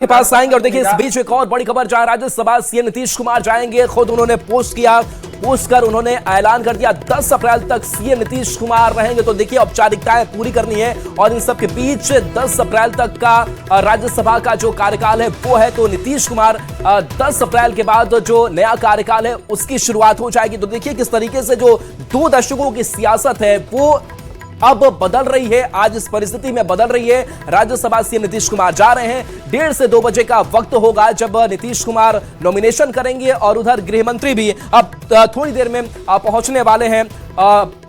के पास आएंगे। और देखिए इस बीच एक और बड़ी खबर, जहां राज्यसभा सीएम नीतीश कुमार जाएंगे, खुद उन्होंने पोस्ट कर उन्होंने ऐलान कर दिया 10 अप्रैल तक सीएम नीतीश कुमार रहेंगे। तो देखिए औपचारिकताएं पूरी करनी है और इन सब के बीच 10 अप्रैल तक का राज्यसभा का जो कार्यकाल है वो है। तो नीतीश कुमार 10 अप्रैल के बाद जो नया कार्यकाल है उसकी शुरुआत हो जाएगी। तो देखिए किस तरीके से जो 2 दशकों की सियासत है वो अब बदल रही है, आज इस परिस्थिति में बदल रही है। राज्यसभा सीएम नीतीश कुमार जा रहे हैं, 1:30 से 2 बजे का वक्त होगा जब नीतीश कुमार नॉमिनेशन करेंगे और उधर गृह मंत्री भी अब थोड़ी देर में पहुंचने वाले हैं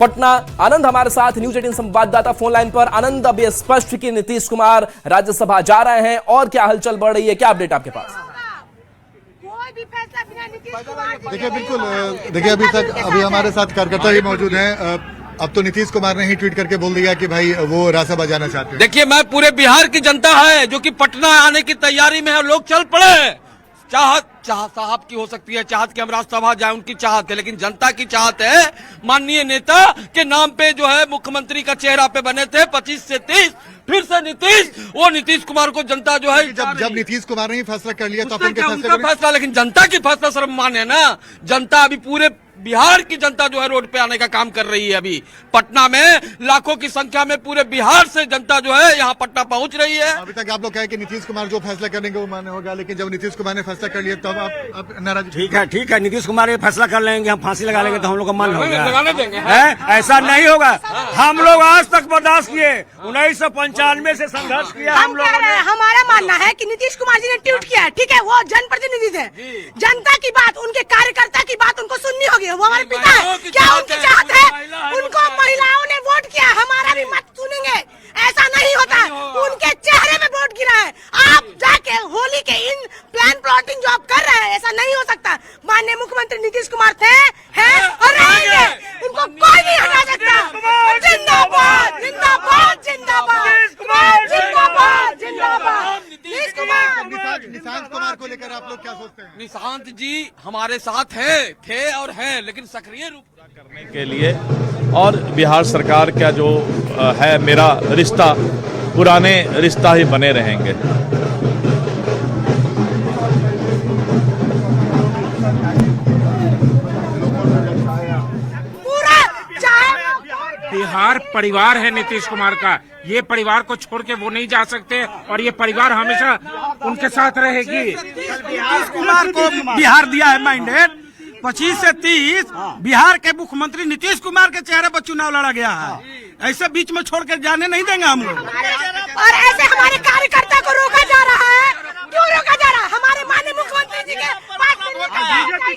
पटना। आनंद हमारे साथ न्यूज 18 संवाददाता फोन लाइन पर। आनंद, अब यह स्पष्ट कि नीतीश कुमार राज्यसभा जा रहे हैं और क्या हलचल बढ़ रही है, क्या अपडेट आपके पास? देखिए बिल्कुल, देखिए अभी हमारे साथ कार्यकर्ता ही मौजूद हैं। अब तो नीतीश कुमार ने ही ट्वीट करके बोल दिया कि भाई वो राज्यसभा जाना चाहते हैं। देखिए मैं पूरे बिहार की जनता है जो कि पटना आने की तैयारी में है, लोग चल पड़े। चाहत साहब की हो सकती है, चाहत कि हम राज्यसभा जाए, उनकी चाहत है, लेकिन जनता की चाहत है माननीय नेता के नाम पे जो है मुख्यमंत्री का चेहरा पे बने थे 25 से 30 फिर से नीतीश, वो नीतीश कुमार को जनता जो है जब नीतीश कुमार ने ही फैसला कर लिया तो अपन के फैसला, लेकिन जनता की फैसला सर्वमान्य है ना। जनता अभी पूरे बिहार की जनता जो है रोड पे आने का काम कर रही है। अभी पटना में लाखों की संख्या में पूरे बिहार से जनता जो है यहाँ पटना पहुंच रही है। अभी तक आप लोग कहे कि नीतीश कुमार जो फैसला करेंगे वो मान्य होगा, लेकिन जब नीतीश कुमार ने फैसला कर लिया तब आप नाराज? ठीक है, नीतीश कुमार ये फैसला कर लेंगे, हम फांसी लगा लेंगे तो हम लोग का मन होगा, लगाने देंगे ऐसा नहीं होगा। हम लोग आज तक बर्दाश्त किए, 1995 से संघर्ष किया हम लोग। हमारा मानना है कि नीतीश कुमार जी ने ट्वीट किया है, ठीक है, वो जनप्रतिनिधि थे, जनता की बात, उनके कार्यकर्ता की बात उनको सुननी होगी। वो हमारे पिता है, क्या उनकी चाहत है? उनको महिलाओं ने वोट किया, हमारा भी मत सुनेंगे, ऐसा नहीं होता। उनके चेहरे में वोट गिरा है। आप जाके होली के इन प्लान प्लॉटिंग जो आप कर रहे हैं, ऐसा नहीं हो सकता। माननीय मुख्यमंत्री नीतीश कुमार थे, हैं और रहेंगे, उनको कोई नहीं हटा सकता। जिंदाबाद जिंदाबाद जिंदाबाद जिंदाबाद जिंदाबाद। निशांत कुमार को लेकर आप लोग क्या सोचते हैं? निशांत जी हमारे साथ थे और हैं, लेकिन सक्रिय रूप करने के लिए और बिहार सरकार का जो है मेरा रिश्ता, पुराने रिश्ता ही बने रहेंगे। बिहार परिवार है नीतीश कुमार का, ये परिवार को छोड़ के वो नहीं जा सकते और ये परिवार हमेशा उनके साथ रहेगी। नीतीश कुमार को बिहार दिया है मैंडेट, 25 से 30 बिहार के मुख्यमंत्री नीतीश कुमार के चेहरे पर चुनाव लड़ा गया है, ऐसे बीच में छोड़ कर जाने नहीं देंगे हम लोग। और ऐसे हमारे कार्यकर्ता को रोका जा रहा है, क्यों रोका जा रहा है? हमारे माननीय मुख्यमंत्री जी के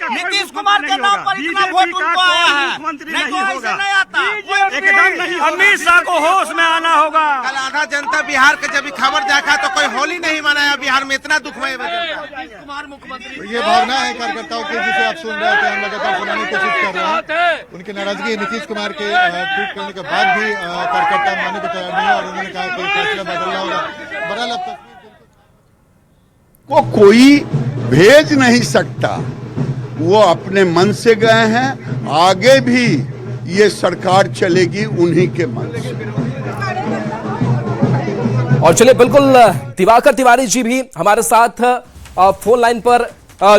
नीतीश कुमार के नाम पर इतना वोट उनको आया है, नहीं तो ऐसे नहीं आता, एकदम नहीं। अमित शाह को होश में आना होगा। कल आधा जनता बिहार के जब खबर देखा तो कोई होली नहीं मनाया बिहार में, इतना दुखमय कुमार मुख्यमंत्री। ये भावना है कार्यकर्ताओं की जिसे आप सुन रहे थे, हम लगातार सुनाने की कोशिश कर रहे हैं। उनकी नाराजगी नीतीश कुमार के ट्वीट करने के बाद भी कार्यकर्ता मानने को तैयार नहीं है और उन्होंने कहा कि फैसला बदलना होगा। बहरहाल अब तक को कोई भेज नहीं सकता, वो अपने मन से गए हैं, आगे भी ये सरकार चलेगी उन्हीं के मन से। और चलिए बिल्कुल दिवाकर तिवारी जी भी हमारे साथ फोन लाइन पर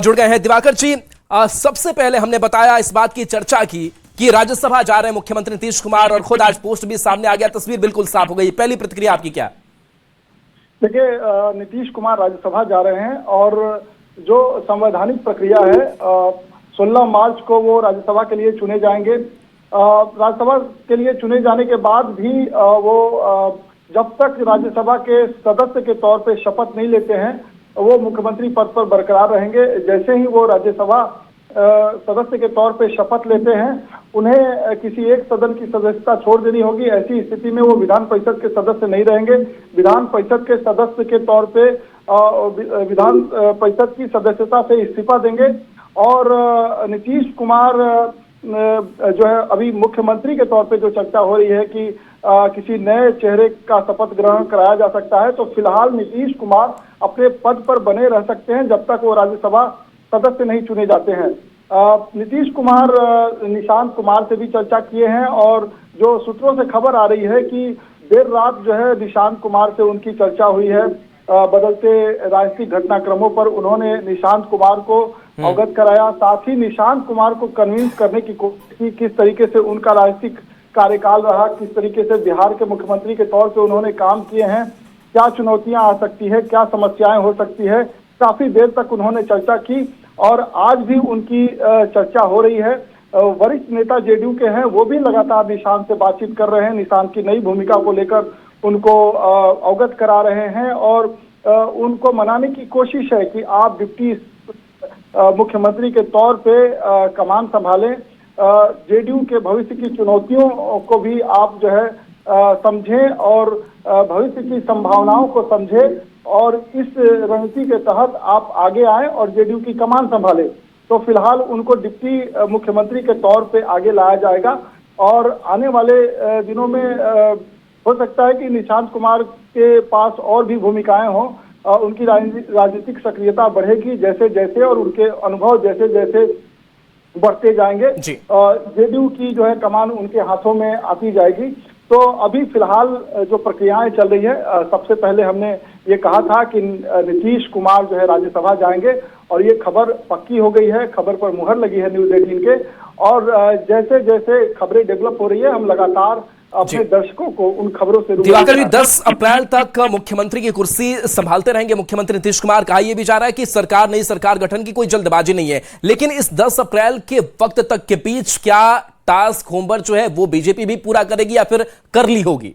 जुड़ गए हैं। दिवाकर जी, सबसे पहले हमने बताया, इस बात की चर्चा की कि राज्यसभा जा रहे हैं मुख्यमंत्री नीतीश कुमार और खुद आज पोस्ट भी सामने आ गया, तस्वीर बिल्कुल साफ हो गई। पहली प्रतिक्रिया आपकी क्या? देखिए, नीतीश कुमार राज्यसभा जा रहे हैं और जो संवैधानिक प्रक्रिया है 16 मार्च को वो राज्यसभा के लिए चुने जाएंगे। राज्यसभा के लिए चुने जाने के बाद भी वो जब तक राज्यसभा के सदस्य के तौर पे शपथ नहीं लेते हैं वो मुख्यमंत्री पद पर बरकरार रहेंगे। जैसे ही वो राज्यसभा सदस्य के तौर पे शपथ लेते हैं, उन्हें किसी एक सदन की सदस्यता छोड़ देनी होगी। ऐसी स्थिति में वो विधान परिषद के सदस्य नहीं रहेंगे। विधान परिषद के सदस्य के तौर पे विधान परिषद की सदस्यता से इस्तीफा देंगे और नीतीश कुमार जो है अभी मुख्यमंत्री के तौर पे जो चर्चा हो रही है कि किसी नए चेहरे का शपथ ग्रहण कराया जा सकता है, तो फिलहाल नीतीश कुमार अपने पद पर बने रह सकते हैं जब तक वो राज्यसभा सदस्य नहीं चुने जाते हैं। नीतीश कुमार निशांत कुमार से भी चर्चा किए हैं और जो सूत्रों से खबर आ रही है कि देर रात जो है निशांत कुमार से उनकी चर्चा हुई है बदलते राजनीतिक घटनाक्रमों पर उन्होंने निशांत कुमार को अवगत कराया। साथ ही निशांत कुमार को कन्विंस करने की कोशिश की, किस तरीके से उनका राजनीतिक कार्यकाल रहा, किस तरीके से बिहार के मुख्यमंत्री के तौर पे उन्होंने काम किए हैं, क्या चुनौतियां आ सकती है, क्या समस्याएं हो सकती है। काफी देर तक उन्होंने चर्चा की और आज भी उनकी चर्चा हो रही है। वरिष्ठ नेता जेडीयू के हैं, वो भी लगातार निशांत से बातचीत कर रहे हैं, निशांत की नई भूमिका को लेकर उनको अवगत करा रहे हैं और उनको मनाने की कोशिश है कि आप डिप्टी मुख्यमंत्री के तौर पे कमान संभालें, जेडीयू के भविष्य की चुनौतियों को भी आप जो है समझें और भविष्य की संभावनाओं को समझें और इस रणनीति के तहत आप आगे आए और जेडीयू की कमान संभालें। तो फिलहाल उनको डिप्टी मुख्यमंत्री के तौर पे आगे लाया जाएगा और आने वाले दिनों में हो सकता है कि निशांत कुमार के पास और भी भूमिकाएं हों, उनकी राजनीतिक सक्रियता बढ़ेगी जैसे जैसे और उनके अनुभव जैसे जैसे बढ़ते जाएंगे, जेडीयू की जो है कमान उनके हाथों में आती जाएगी। तो अभी फिलहाल जो प्रक्रियाएं चल रही है, सबसे पहले हमने ये कहा था कि नीतीश कुमार जो है राज्यसभा जाएंगे और ये खबर पक्की हो गई है, खबर पर मुहर लगी है न्यूज़ 18 के। और जैसे जैसे खबरें डेवलप हो रही है, हम लगातार अपने दर्शकों को उन खबरों से दिवाकर जी 10 अप्रैल तक मुख्यमंत्री की कुर्सी संभालते रहेंगे मुख्यमंत्री नीतीश कुमार। कहा यह भी जा रहा है कि सरकार नई सरकार गठन की कोई जल्दबाजी नहीं है, लेकिन इस 10 अप्रैल के वक्त तक के बीच क्या टास्क होमवर्क जो है वो बीजेपी भी पूरा करेगी या फिर कर ली होगी?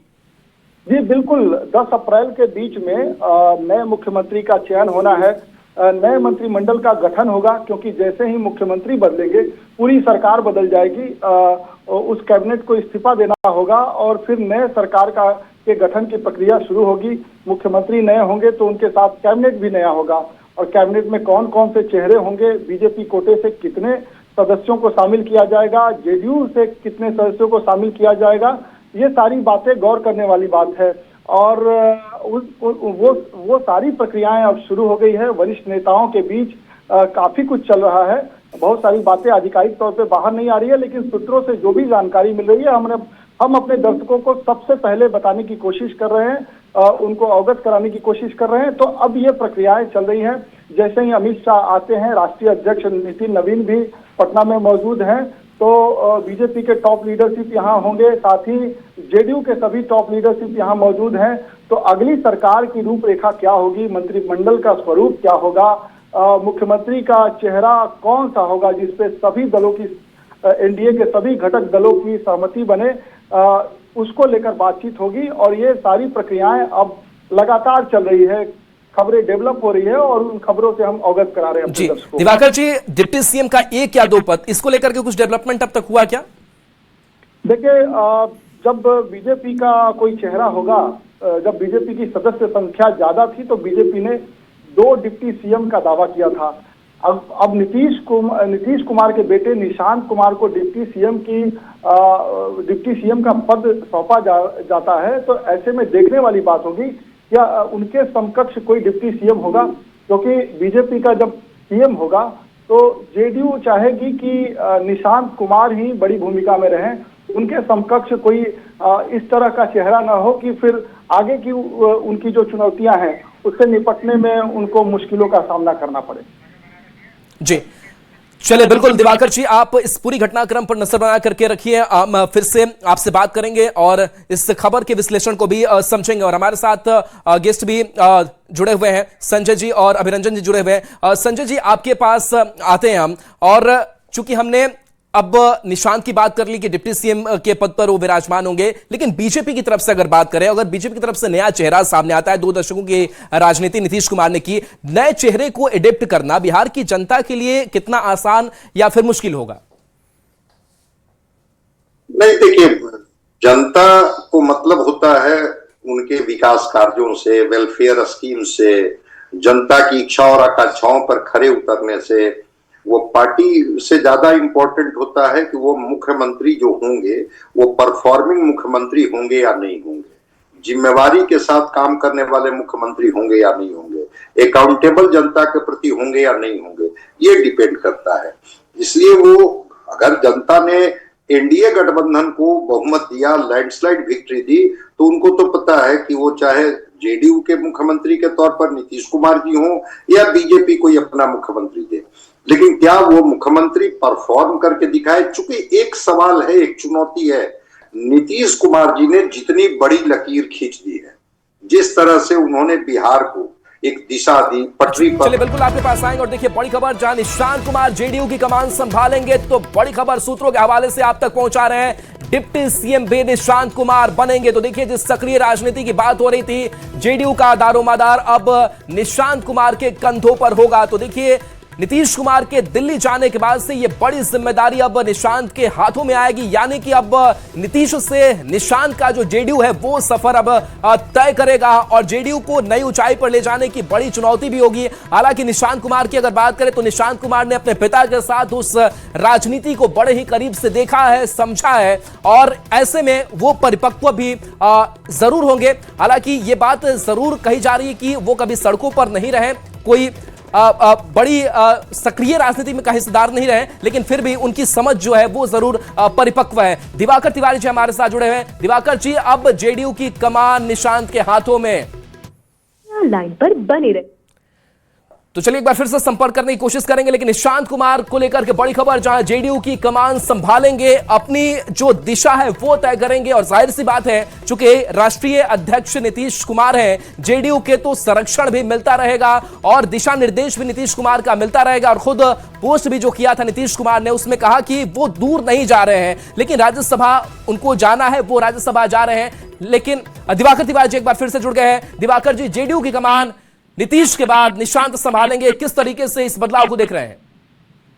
जी बिल्कुल, 10 अप्रैल के बीच में नए मुख्यमंत्री का चयन होना है, नए मंत्रिमंडल का गठन होगा, क्योंकि जैसे ही मुख्यमंत्री बदलेंगे पूरी सरकार बदल जाएगी, उस कैबिनेट को इस्तीफा देना होगा और फिर नए सरकार के गठन की प्रक्रिया शुरू होगी। मुख्यमंत्री नए होंगे तो उनके साथ कैबिनेट भी नया होगा और कैबिनेट में कौन कौन से चेहरे होंगे, बीजेपी कोटे से कितने सदस्यों को शामिल किया जाएगा, जेडीयू से कितने सदस्यों को शामिल किया जाएगा, ये सारी बातें गौर करने वाली बात है। और वो सारी प्रक्रियाएं अब शुरू हो गई है। वरिष्ठ नेताओं के बीच काफी कुछ चल रहा है, बहुत सारी बातें आधिकारिक तौर पे बाहर नहीं आ रही है, लेकिन सूत्रों से जो भी जानकारी मिल रही है हम अपने दर्शकों को सबसे पहले बताने की कोशिश कर रहे हैं, उनको अवगत कराने की कोशिश कर रहे हैं। तो अब ये प्रक्रियाएं चल रही हैं। जैसे ही अमित शाह आते हैं, राष्ट्रीय अध्यक्ष नितिन नवीन भी पटना में मौजूद हैं, तो बीजेपी के टॉप लीडरशिप यहाँ होंगे, साथ ही जेडीयू के सभी टॉप लीडरशिप यहाँ मौजूद हैं। तो अगली सरकार की रूपरेखा क्या होगी, मंत्रिमंडल का स्वरूप क्या होगा, मुख्यमंत्री का चेहरा कौन सा होगा जिसपे सभी दलों की, एनडीए के सभी घटक दलों की सहमति बने, उसको लेकर बातचीत होगी। और ये सारी प्रक्रियाएं अब लगातार चल रही है, खबरें डेवलप हो रही है और उन खबरों से हम अवगत करा रहे हैं अपने दर्शकों को। दिवाकर जी, डिप्टी सीएम का 1 या 2 पद, इसको लेकर के कुछ डेवलपमेंट अब तक हुआ क्या? देखिए, जब बीजेपी का कोई चेहरा होगा, जब बीजेपी की सदस्य संख्या ज्यादा थी तो बीजेपी ने 2 डिप्टी सीएम का दावा किया था। अब नीतीश कुमार के बेटे निशांत कुमार को डिप्टी सीएम का पद सौंपा जाता है, तो ऐसे में देखने वाली बात होगी क्या उनके समकक्ष कोई डिप्टी सीएम होगा, क्योंकि बीजेपी का जब सीएम होगा तो जेडीयू चाहेगी कि निशांत कुमार ही बड़ी भूमिका में रहें, उनके समकक्ष कोई इस तरह का चेहरा ना हो कि फिर आगे की उनकी जो चुनौतियां हैं उससे निपटने में उनको मुश्किलों का सामना करना पड़े। जी चलिए, बिल्कुल दिवाकर जी, आप इस पूरी घटनाक्रम पर नजर बना करके रखिए। हम फिर से आपसे बात करेंगे और इस खबर के विश्लेषण को भी समझेंगे। और हमारे साथ गेस्ट भी जुड़े हुए हैं, संजय जी और अभिरंजन जी जुड़े हुए हैं। संजय जी, आपके पास आते हैं हम, और चूंकि हमने अब निशांत की बात कर ली कि डिप्टी सीएम के पद पर वो विराजमान होंगे, लेकिन बीजेपी की तरफ से अगर बात करें, अगर बीजेपी की तरफ से नया चेहरा सामने आता है, 2 दशकों की राजनीति नीतीश कुमार ने की, नए चेहरे को एडेप्ट करना बिहार की जनता के लिए कितना आसान या फिर मुश्किल होगा? नहीं, देखिए, जनता को मतलब होता है उनके विकास कार्यों से, वेलफेयर स्कीम से, जनता की इच्छा और आकांक्षाओं पर खरे उतरने से। वो पार्टी से ज्यादा इंपॉर्टेंट होता है कि वो मुख्यमंत्री जो होंगे वो परफॉर्मिंग मुख्यमंत्री होंगे या नहीं होंगे, जिम्मेवारी के साथ काम करने वाले मुख्यमंत्री होंगे या नहीं होंगे, अकाउंटेबल जनता के प्रति होंगे या नहीं होंगे, ये डिपेंड करता है। इसलिए वो, अगर जनता ने एनडीए गठबंधन को बहुमत दिया, लैंडस्लाइड विक्ट्री दी, तो उनको तो पता है कि वो चाहे जेडीयू के मुख्यमंत्री के तौर पर नीतीश कुमार जी हों या बीजेपी कोई अपना मुख्यमंत्री दे, लेकिन क्या वो मुख्यमंत्री परफॉर्म करके दिखाए? चूंकि एक सवाल है, एक चुनौती है, नीतीश कुमार जी ने जितनी बड़ी लकीर खींच दी है, जिस तरह से उन्होंने बिहार को एक दिशा दी, पटरी पर। चलिए बिल्कुल आपके पास आएंगे और देखिए बड़ी खबर, जहां निशांत कुमार जेडीयू की कमान संभालेंगे, तो बड़ी खबर सूत्रों के हवाले से आप तक पहुंचा रहे हैं। डिप्टी सीएम बे निशांत कुमार बनेंगे। तो देखिए जिस सक्रिय राजनीति की बात हो रही थी, जेडीयू का दारोमदार अब निशांत कुमार के कंधों पर होगा। तो देखिए नीतीश कुमार के दिल्ली जाने के बाद से यह बड़ी जिम्मेदारी अब निशांत के हाथों में आएगी, यानी कि अब नीतीश से निशांत का जो जेडीयू है वो सफर अब तय करेगा और जेडीयू को नई ऊंचाई पर ले जाने की बड़ी चुनौती भी होगी। हालांकि निशांत कुमार की अगर बात करें तो निशांत कुमार ने अपने पिता के साथ उस राजनीति को बड़े ही करीब से देखा है, समझा है और ऐसे में वो परिपक्व भी जरूर होंगे। हालांकि ये बात जरूर कही जा रही है कि वो कभी सड़कों पर नहीं रहे, कोई बड़ी सक्रिय राजनीति में का हिस्सेदार नहीं रहे, लेकिन फिर भी उनकी समझ जो है वो जरूर परिपक्व है। दिवाकर तिवारी जी हमारे साथ जुड़े हुए हैं। दिवाकर जी, अब जेडीयू की कमान निशांत के हाथों में, लाइन पर बने रहे। तो चलिए एक बार फिर से संपर्क करने की कोशिश करेंगे, लेकिन निशांत कुमार को लेकर के बड़ी खबर, जहां जेडीयू की कमान संभालेंगे, अपनी जो दिशा है वो तय करेंगे और जाहिर सी बात है चूंकि राष्ट्रीय अध्यक्ष नीतीश कुमार हैं, जेडीयू के तो संरक्षण भी मिलता रहेगा और दिशा निर्देश भी नीतीश कुमार का मिलता रहेगा। और खुद पोस्ट भी जो किया था नीतीश कुमार ने, उसमें कहा कि वो दूर नहीं जा रहे हैं, लेकिन राज्यसभा उनको जाना है, वो राज्यसभा जा रहे हैं। लेकिन दिवाकर तिवारी जी एक बार फिर से जुड़ गए हैं। दिवाकर जी, जेडीयू की कमान नीतीश के बाद निशांत संभालेंगे, किस तरीके से इस बदलाव को देख रहे हैं?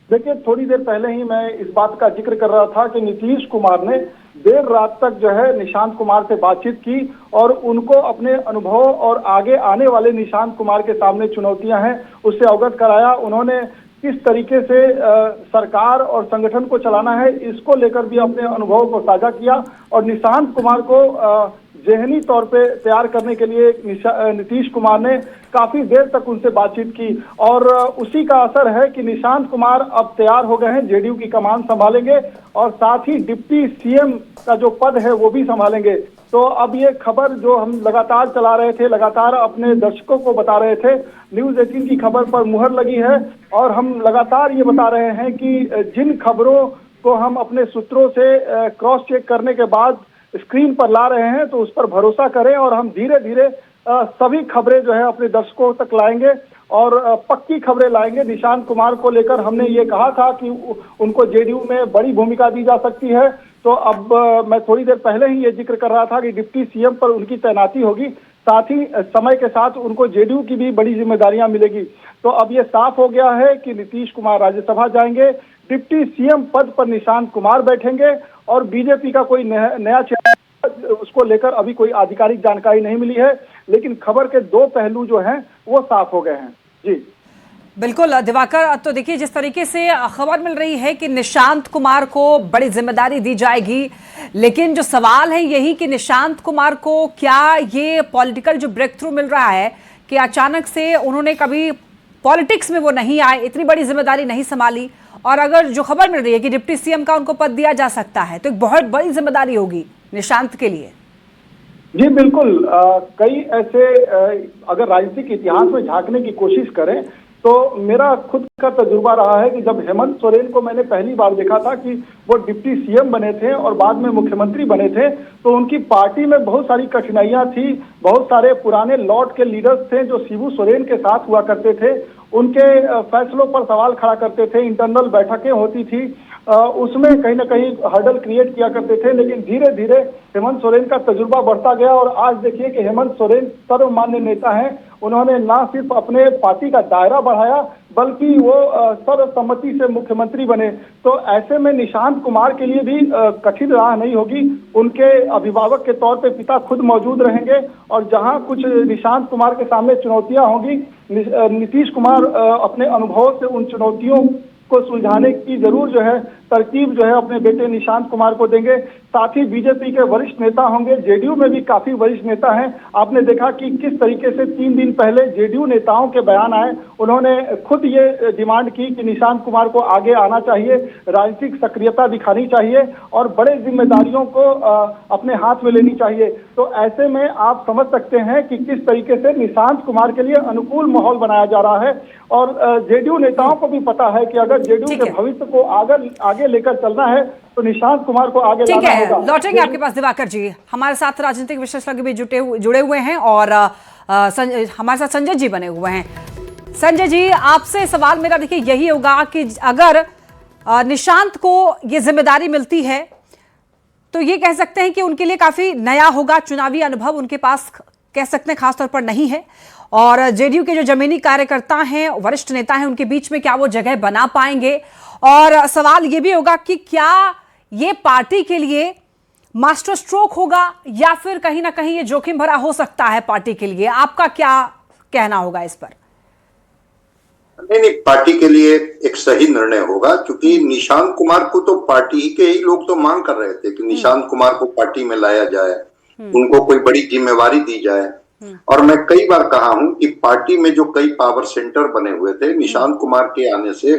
देखिए, थोड़ी देर पहले ही मैं इस बात का जिक्र कर रहा था कि नीतीश कुमार ने देर रात तक जो है निशांत कुमार से बातचीत की और उनको अपने अनुभव और आगे आने वाले निशांत कुमार के सामने चुनौतियां हैं उससे अवगत कराया। उन्होंने किस तरीके से सरकार और संगठन को चलाना है इसको लेकर भी अपने अनुभव को साझा किया और निशांत कुमार को ज़हनी तौर पे तैयार करने के लिए नीतीश कुमार ने काफी देर तक उनसे बातचीत की और उसी का असर है कि निशांत कुमार अब तैयार हो गए हैं, जेडीयू की कमान संभालेंगे और साथ ही डिप्टी सीएम का जो पद है वो भी संभालेंगे। तो अब ये खबर जो हम लगातार चला रहे थे, लगातार अपने दर्शकों को बता रहे थे, न्यूज़ 18 की खबर पर मुहर लगी है और हम लगातार ये बता रहे हैं कि जिन खबरों को हम अपने सूत्रों से क्रॉस चेक करने के बाद स्क्रीन पर ला रहे हैं तो उस पर भरोसा करें और हम धीरे धीरे सभी खबरें जो है अपने दर्शकों तक लाएंगे और पक्की खबरें लाएंगे। निशांत कुमार को लेकर हमने ये कहा था कि उनको जेडीयू में बड़ी भूमिका दी जा सकती है, तो अब मैं थोड़ी देर पहले ही ये जिक्र कर रहा था कि डिप्टी सीएम पर उनकी तैनाती होगी, साथ ही समय के साथ उनको जेडीयू की भी बड़ी जिम्मेदारियां मिलेगी। तो अब ये साफ हो गया है कि नीतीश कुमार राज्यसभा जाएंगे, डिप्टी सीएम पद पर निशांत कुमार बैठेंगे और बीजेपी का कोई नया चेहरा, उसको लेकर अभी कोई आधिकारिक जानकारी नहीं मिली है, लेकिन खबर के दो पहलू जो हैं वो साफ हो गए हैं। जी बिल्कुल दिवाकर, अब तो देखिए जिस तरीके से खबर मिल रही है कि निशांत कुमार को बड़ी जिम्मेदारी दी जाएगी, लेकिन जो सवाल है यही कि निशांत कुमार को क्या ये पॉलिटिकल जो ब्रेक थ्रू मिल रहा है कि अचानक से उन्होंने कभी पॉलिटिक्स में वो नहीं आए, इतनी बड़ी जिम्मेदारी नहीं संभाली और अगर जो खबर मिल रही है कि डिप्टी सीएम का उनको पद दिया जा सकता है तो एक बहुत बड़ी जिम्मेदारी होगी निशांत के लिए। जी बिल्कुल, कई ऐसे अगर राजनीतिक इतिहास में झांकने की कोशिश करें तो मेरा खुद का तजुर्बा रहा है कि जब हेमंत सोरेन को मैंने पहली बार देखा था कि वो डिप्टी सीएम बने थे और बाद में मुख्यमंत्री बने थे, तो उनकी पार्टी में बहुत सारी कठिनाइयां थी, बहुत सारे पुराने लॉर्ड के लीडर्स थे जो शिबू सोरेन के साथ हुआ करते थे, उनके फैसलों पर सवाल खड़ा करते थे, इंटरनल बैठकें होती थी, उसमें कहीं ना कहीं हर्डल क्रिएट किया करते थे। लेकिन धीरे धीरे हेमंत सोरेन का तजुर्बा बढ़ता गया और आज देखिए कि हेमंत सोरेन सर्वमान्य नेता हैं। उन्होंने ना सिर्फ अपने पार्टी का दायरा बढ़ाया बल्कि वो सर्वसम्मति से मुख्यमंत्री बने। तो ऐसे में निशांत कुमार के लिए भी कठिन राह नहीं होगी, उनके अभिभावक के तौर पे पिता खुद मौजूद रहेंगे और जहां कुछ निशांत कुमार के सामने चुनौतियां होंगी, नीतीश कुमार अपने अनुभव से उन चुनौतियों को सुलझाने की जरूर जो है तरकीब जो है अपने बेटे निशांत कुमार को देंगे। साथ ही बीजेपी के वरिष्ठ नेता होंगे, जेडीयू में भी काफी वरिष्ठ नेता हैं। आपने देखा कि किस तरीके से 3 दिन पहले जेडीयू नेताओं के बयान आए, उन्होंने खुद ये डिमांड की कि निशांत कुमार को आगे आना चाहिए, राजनीतिक सक्रियता दिखानी चाहिए और बड़े जिम्मेदारियों को अपने हाथ में लेनी चाहिए। तो ऐसे में आप समझ सकते हैं कि किस तरीके से निशांत कुमार के लिए अनुकूल माहौल बनाया जा रहा है। और जेडीयू नेताओं को भी पता है कि अगर जेडीयू के भविष्य को आगे लेकर चलना है तो निशांत कुमार को आगे लाना होगा। लौटेंगे आपके पास दिवाकर जी, हमारे साथ राजनीतिक विशेषज्ञ भी जुड़े हुए हैं और हमारे साथ संजय जी बने हुए हैं। संजय जी, आपसे सवाल मेरा देखिए यही होगा कि अगर निशांत को ये जिम्मेदारी मिलती है तो ये कह सकते हैं कि उनके लिए काफी नया होगा, चुनावी अनुभव उनके पास कह सकते हैं खासतौर पर नहीं है, और जेडीयू के जो जमीनी कार्यकर्ता हैं, वरिष्ठ नेता हैं, उनके बीच में क्या वो जगह बना पाएंगे? और सवाल ये भी होगा कि क्या ये पार्टी के लिए मास्टर स्ट्रोक होगा या फिर कहीं ना कहीं ये जोखिम भरा हो सकता है पार्टी के लिए? आपका क्या कहना होगा इस पर? नहीं, पार्टी के लिए एक सही निर्णय होगा, क्योंकि निशांत कुमार को तो पार्टी के ही लोग तो मांग कर रहे थे कि निशांत कुमार को पार्टी में लाया जाए, उनको कोई बड़ी जिम्मेवारी दी जाए। और मैं कई बार कहा हूं कि पार्टी में जो कई पावर सेंटर बने हुए थे, निशांत कुमार के आने से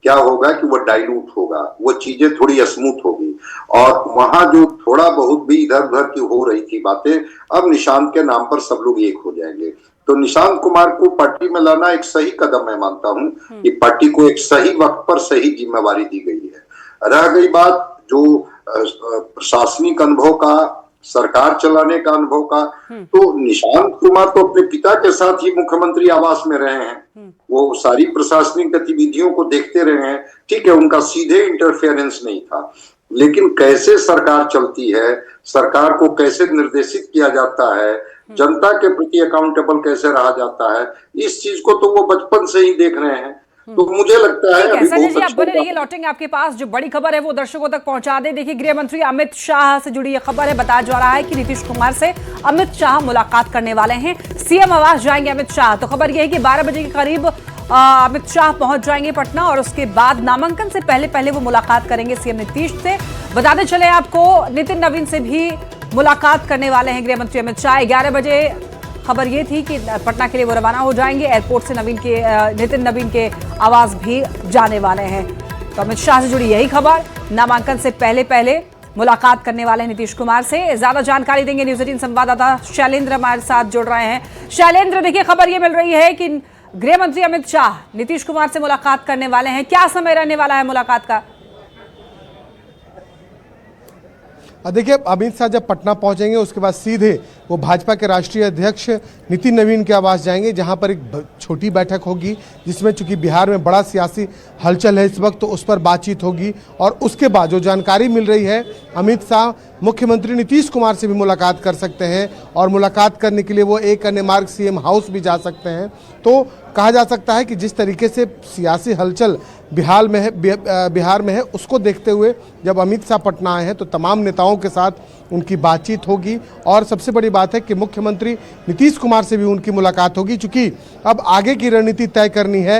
क्या होगा कि वो डाइल्यूट होगा, वो चीजें थोड़ी स्मूथ होगी, और वहां जो थोड़ा बहुत भी इधर उधर की हो रही थी बातें, अब निशांत के नाम पर सब लोग एक हो जाएंगे। तो निशांत कुमार को पार्टी में लाना एक सही कदम मैं मानता हूं कि पार्टी को एक सही वक्त पर सही जिम्मेवारी दी गई है। रह गई बात जो प्रशासनिक अनुभव का, सरकार चलाने का अनुभव का, तो निशांत कुमार तो अपने पिता के साथ ही मुख्यमंत्री आवास में रहे हैं, वो सारी प्रशासनिक गतिविधियों को देखते रहे हैं। ठीक है, उनका सीधे इंटरफेरेंस नहीं था, लेकिन कैसे सरकार चलती है, सरकार को कैसे निर्देशित किया जाता है, जनता के प्रति अकाउंटेबल कैसे रहा जाता है, इस चीज को तो वो बचपन से ही देख रहे हैं। तो मुझे लगता है अभी संजय जी आप बने रहिए, लौटेंगे आपके पास। जो बड़ी खबर है वो दर्शकों तक पहुंचा दे। देखिए, गृह मंत्री अमित शाह से जुड़ी ये खबर है। बताया जा रहा है कि नीतीश कुमार से अमित शाह मुलाकात करने वाले हैं, सीएम आवास जाएंगे अमित शाह। तो खबर यह है कि 12 बजे के करीब अमित शाह पहुंच जाएंगे पटना और उसके बाद नामांकन से पहले वो मुलाकात करेंगे सीएम नीतीश से। बताते चले आपको, नितिन नवीन से भी मुलाकात करने वाले हैं गृह मंत्री अमित शाह। 11 बजे खबर ये थी कि पटना के लिए वो रवाना हो जाएंगे। एयरपोर्ट से नितिन नवीन के आवास भी जाने वाले हैं। तो अमित शाह से जुड़ी यही खबर, नामांकन से पहले मुलाकात करने वाले हैं नीतीश कुमार से। ज्यादा जानकारी देंगे न्यूज़ 18 संवाददाता शैलेंद्र हमारे साथ जुड़ रहे हैं। शैलेंद्र, देखिए खबर ये मिल रही है कि गृह मंत्री अमित शाह नीतीश कुमार से मुलाकात करने वाले हैं। क्या समय रहने वाला है मुलाकात का? देखिए, अमित शाह जब पटना पहुंचेंगे उसके बाद सीधे वो भाजपा के राष्ट्रीय अध्यक्ष नितिन नवीन के आवास जाएंगे, जहां पर एक छोटी बैठक होगी जिसमें चूंकि बिहार में बड़ा सियासी हलचल है इस वक्त, तो उस पर बातचीत होगी। और उसके बाद जो जानकारी मिल रही है, अमित शाह मुख्यमंत्री नीतीश कुमार से भी मुलाकात कर सकते हैं और मुलाकात करने के लिए वो एक अन्य मार्ग सीएम हाउस भी जा सकते हैं। तो कहा जा सकता है कि जिस तरीके से सियासी हलचल बिहार में है उसको देखते हुए जब अमित शाह पटना आए हैं तो तमाम नेताओं के साथ उनकी बातचीत होगी। और सबसे बड़ी बात है कि मुख्यमंत्री नीतीश कुमार से भी उनकी मुलाकात होगी, चूंकि अब आगे की रणनीति तय करनी है।